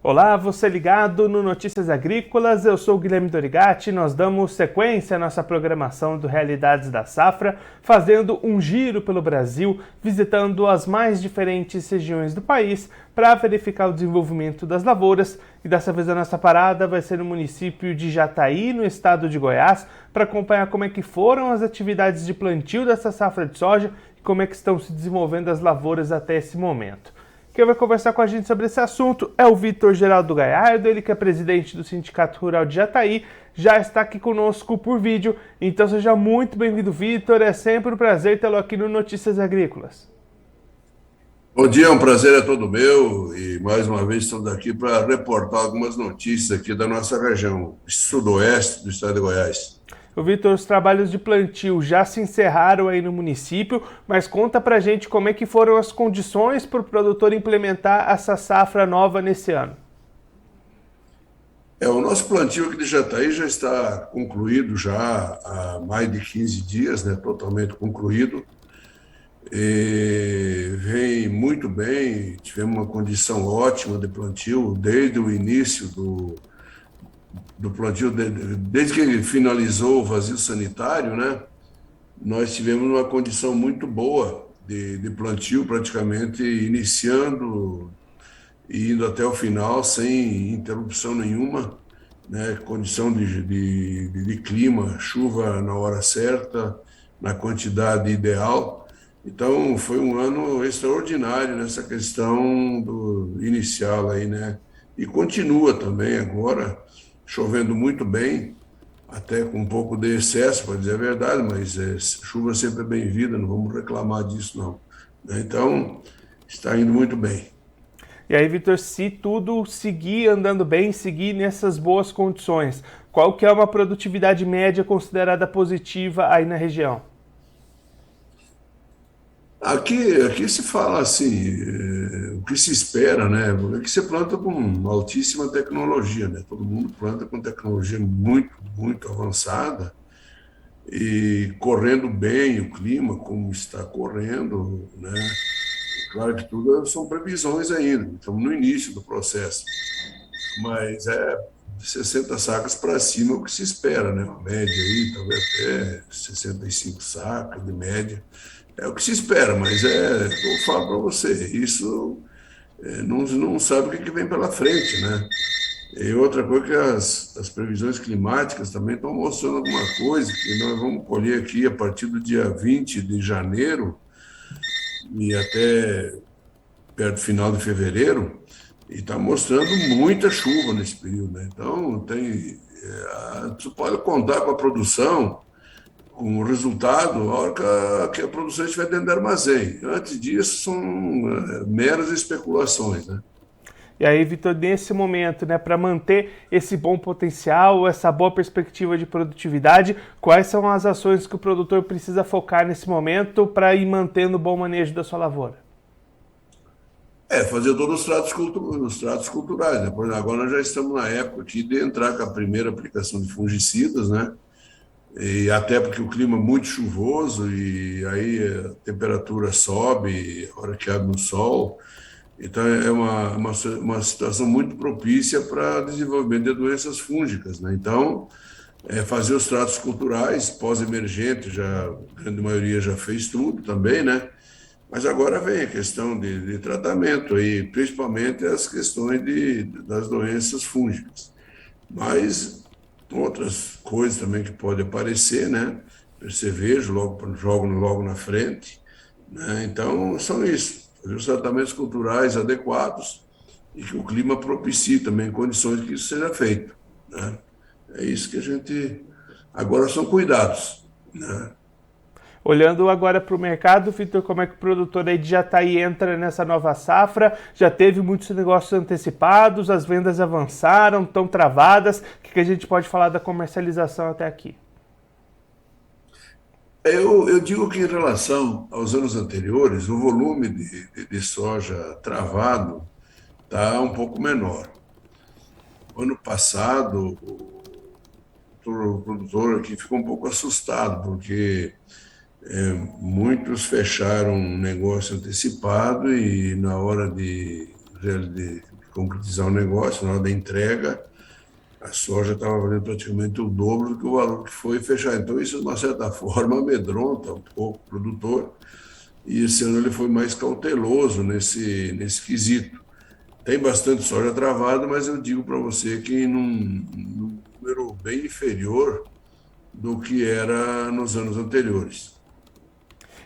Olá, você ligado no Notícias Agrícolas, eu sou o Guilherme Dorigatti, nós damos sequência à nossa programação do Realidades da Safra, fazendo um giro pelo Brasil, visitando as mais diferentes regiões do país para verificar o desenvolvimento das lavouras. E dessa vez a nossa parada vai ser no município de Jataí, no estado de Goiás, para acompanhar como é que foram as atividades de plantio dessa safra de soja e como é que estão se desenvolvendo as lavouras até esse momento. Quem vai conversar com a gente sobre esse assunto é o Vitor Geraldo Galhardo, ele que é presidente do Sindicato Rural de Jataí, já está aqui conosco por vídeo, então seja muito bem-vindo, Vitor, é sempre um prazer tê-lo aqui no Notícias Agrícolas. Bom dia, é um prazer é todo meu e mais uma vez estamos aqui para reportar algumas notícias aqui da nossa região, sudoeste do estado de Goiás. O Vitor, os trabalhos de plantio já se encerraram aí no município, mas conta pra gente como é que foram as condições para o produtor implementar essa safra nova nesse ano. O nosso plantio aqui de Jataí já está concluído já há mais de 15 dias, né, totalmente concluído. E vem muito bem, tivemos uma condição ótima de plantio desde o início do plantio, desde que finalizou o vazio sanitário, né? Nós tivemos uma condição muito boa de plantio, praticamente iniciando e indo até o final sem interrupção nenhuma, né? Condição de clima, chuva na hora certa, na quantidade ideal. Então, foi um ano extraordinário nessa questão do inicial aí, né? E continua também agora, chovendo muito bem, até com um pouco de excesso, para dizer a verdade, mas chuva sempre é bem-vinda, não vamos reclamar disso, não. Né? Então, está indo muito bem. E aí, Vitor, se tudo seguir andando bem, seguir nessas boas condições, qual que é uma produtividade média considerada positiva aí na região? Aqui se fala assim, o que se espera, né? É que você planta com altíssima tecnologia, né? Todo mundo planta com tecnologia muito, muito avançada e correndo bem o clima, como está correndo, né? Claro que tudo são previsões ainda, estamos no início do processo, mas de 60 sacas para cima é o que se espera, né? Uma média aí, talvez até 65 sacas de média. É o que se espera, mas eu falo para você, isso não sabe o que vem pela frente, né? E outra coisa que as previsões climáticas também estão mostrando alguma coisa, que nós vamos colher aqui a partir do dia 20 de janeiro e até perto do final de fevereiro, e está mostrando muita chuva nesse período, né? Então, você pode contar com a produção, com o resultado, a hora que a produção estiver dentro do armazém. Antes disso, são meras especulações, né? E aí, Vitor, nesse momento, né, para manter esse bom potencial, essa boa perspectiva de produtividade, quais são as ações que o produtor precisa focar nesse momento para ir mantendo o bom manejo da sua lavoura? Fazer todos os tratos culturais, né? Por exemplo, agora nós já estamos na época aqui de entrar com a primeira aplicação de fungicidas, né? E até porque o clima é muito chuvoso e aí a temperatura sobe, a hora que abre no sol. Então é uma situação muito propícia para desenvolvimento de doenças fúngicas, né? Então, fazer os tratos culturais pós-emergente, já, a grande maioria já fez tudo também, né? Mas agora vem a questão de tratamento aí, principalmente as questões das doenças fúngicas. Mas outras coisas também que podem aparecer, né? Percevejo, logo na frente, né? Então, são isso. Fazer os tratamentos culturais adequados e que o clima propicie também condições de que isso seja feito, né? É isso que a gente... Agora são cuidados, né? Olhando agora para o mercado, Vitor, como é que o produtor aí de Jataí entra nessa nova safra? Já teve muitos negócios antecipados, as vendas avançaram, estão travadas. O que a gente pode falar da comercialização até aqui? Eu digo que em relação aos anos anteriores, o volume de soja travado está um pouco menor. Ano passado, o produtor aqui ficou um pouco assustado, porque muitos fecharam um negócio antecipado e na hora de concretizar o negócio, na hora da entrega, a soja estava valendo praticamente o dobro do que o valor que foi fechar. Então, isso, de uma certa forma, amedronta um pouco o produtor, e esse ano ele foi mais cauteloso nesse quesito. Tem bastante soja travada, mas eu digo para você que num número bem inferior do que era nos anos anteriores.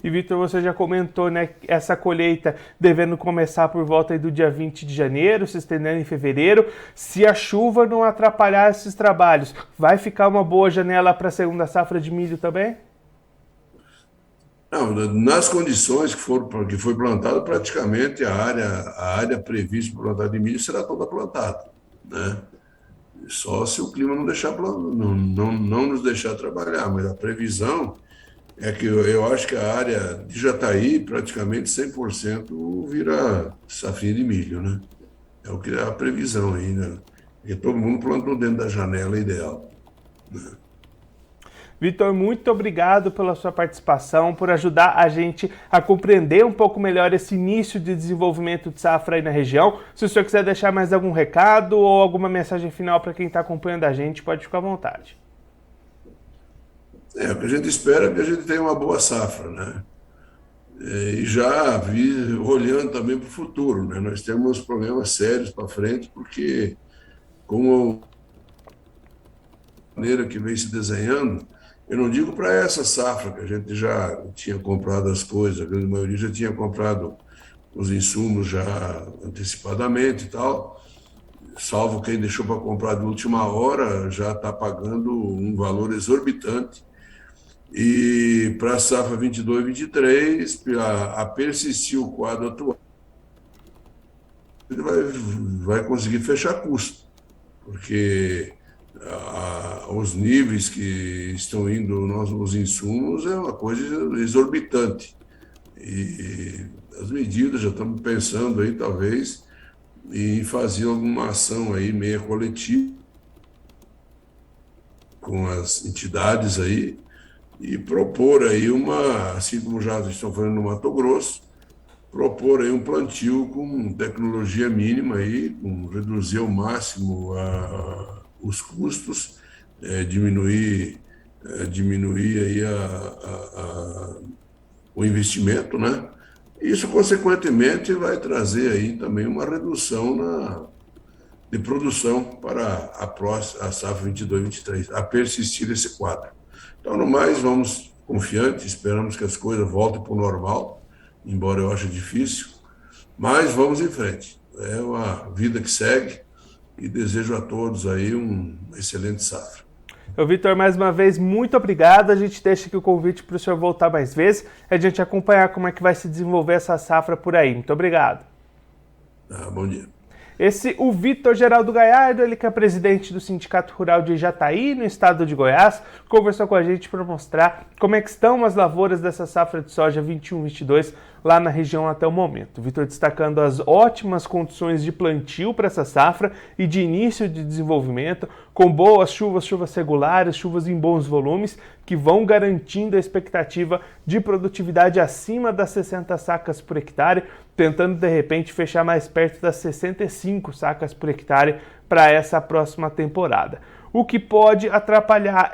E, Vitor, você já comentou, né, essa colheita devendo começar por volta aí do dia 20 de janeiro, se estendendo em fevereiro. Se a chuva não atrapalhar esses trabalhos, vai ficar uma boa janela para a segunda safra de milho também? Não, nas condições que foi plantado, praticamente a área prevista para plantar de milho será toda plantada, né? Só se o clima não deixar não nos deixar trabalhar, mas a previsão é que eu acho que a área de Jataí, praticamente 100% vira safrinha de milho, né? É o que é a previsão aí, né? Porque todo mundo plantou dentro da janela ideal, né? Vitor, muito obrigado pela sua participação, por ajudar a gente a compreender um pouco melhor esse início de desenvolvimento de safra aí na região. Se o senhor quiser deixar mais algum recado ou alguma mensagem final para quem está acompanhando a gente, pode ficar à vontade. O que a gente espera é que a gente tenha uma boa safra, né? E já olhando também para o futuro, né? Nós temos problemas sérios para frente, porque com a maneira que vem se desenhando, eu não digo para essa safra, que a gente já tinha comprado as coisas, a grande maioria já tinha comprado os insumos já antecipadamente e tal, salvo quem deixou para comprar de última hora, já está pagando um valor exorbitante. E para a safra 22 e 23, a persistir o quadro atual, ele vai conseguir fechar custo, porque os níveis que estão indo os insumos é uma coisa exorbitante. E as medidas, já estamos pensando aí, talvez, em fazer alguma ação aí meia coletiva com as entidades aí, e propor aí assim como já estão fazendo no Mato Grosso, propor aí um plantio com tecnologia mínima aí, com reduzir ao máximo os custos, diminuir aí o investimento, né? Isso, consequentemente, vai trazer aí também uma redução de produção para a safra 22-23, a persistir esse quadro. Então, no mais, vamos confiantes, esperamos que as coisas voltem para o normal, embora eu ache difícil, mas vamos em frente. É uma vida que segue e desejo a todos aí uma excelente safra. Vitor, mais uma vez, muito obrigado. A gente deixa aqui o convite para o senhor voltar mais vezes, a gente acompanhar como é que vai se desenvolver essa safra por aí. Muito obrigado. Bom dia. O Vitor Geraldo Galhardo, ele que é presidente do Sindicato Rural de Jataí, no estado de Goiás, conversou com a gente para mostrar como é que estão as lavouras dessa safra de soja 21-22 lá na região até o momento. O Vitor destacando as ótimas condições de plantio para essa safra e de início de desenvolvimento, com boas chuvas regulares, chuvas em bons volumes, que vão garantindo a expectativa de produtividade acima das 60 sacas por hectare, tentando de repente fechar mais perto das 65 sacas por hectare para essa próxima temporada. O que pode atrapalhar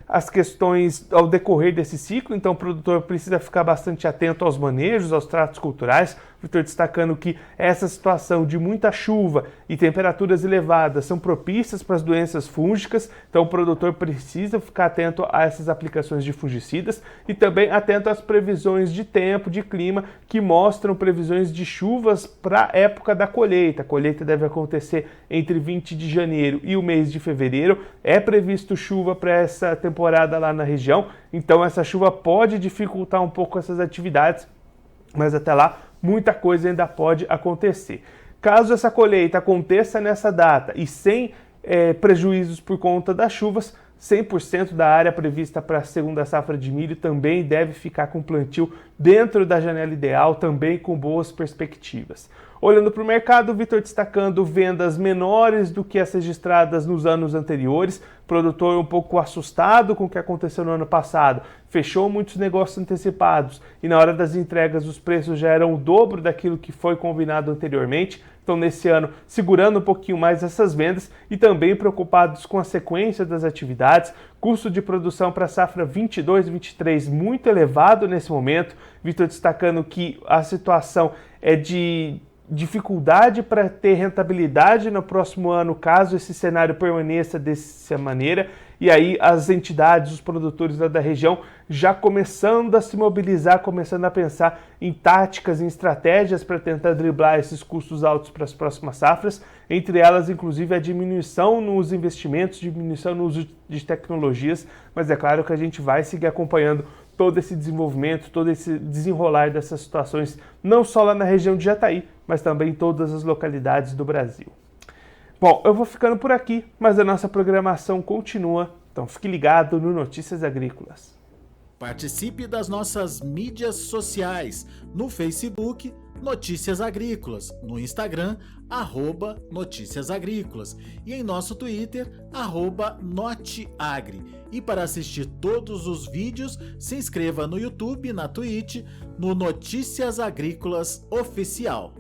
as questões ao decorrer desse ciclo, então o produtor precisa ficar bastante atento aos manejos, aos tratos culturais. Vitor destacando que essa situação de muita chuva e temperaturas elevadas são propícias para as doenças fúngicas, então o produtor precisa ficar atento a essas aplicações de fungicidas e também atento às previsões de tempo, de clima, que mostram previsões de chuvas para a época da colheita. A colheita deve acontecer entre 20 de janeiro e o mês de fevereiro. É previsto chuva para essa temporada lá na região, então essa chuva pode dificultar um pouco essas atividades, mas até lá muita coisa ainda pode acontecer. Caso essa colheita aconteça nessa data e sem prejuízos por conta das chuvas, 100% da área prevista para a segunda safra de milho também deve ficar com plantio dentro da janela ideal, também com boas perspectivas. Olhando para o mercado, o Vitor destacando vendas menores do que as registradas nos anos anteriores, produtor um pouco assustado com o que aconteceu no ano passado, fechou muitos negócios antecipados e na hora das entregas os preços já eram o dobro daquilo que foi combinado anteriormente, então estão nesse ano segurando um pouquinho mais essas vendas e também preocupados com a sequência das atividades. Custo de produção para a safra 22/23 muito elevado nesse momento. Vitor destacando que a situação é de dificuldade para ter rentabilidade no próximo ano, caso esse cenário permaneça dessa maneira. E aí as entidades, os produtores da região já começando a se mobilizar, começando a pensar em táticas, em estratégias para tentar driblar esses custos altos para as próximas safras, entre elas inclusive a diminuição nos investimentos, diminuição no uso de tecnologias, mas é claro que a gente vai seguir acompanhando todo esse desenvolvimento, todo esse desenrolar dessas situações, não só lá na região de Jataí, mas também em todas as localidades do Brasil. Bom, eu vou ficando por aqui, mas a nossa programação continua, então fique ligado no Notícias Agrícolas. Participe das nossas mídias sociais, no Facebook, Notícias Agrícolas, no Instagram, @Notícias Agrícolas e em nosso Twitter, @Noteagri. E para assistir todos os vídeos, se inscreva no YouTube, na Twitch, no Notícias Agrícolas Oficial.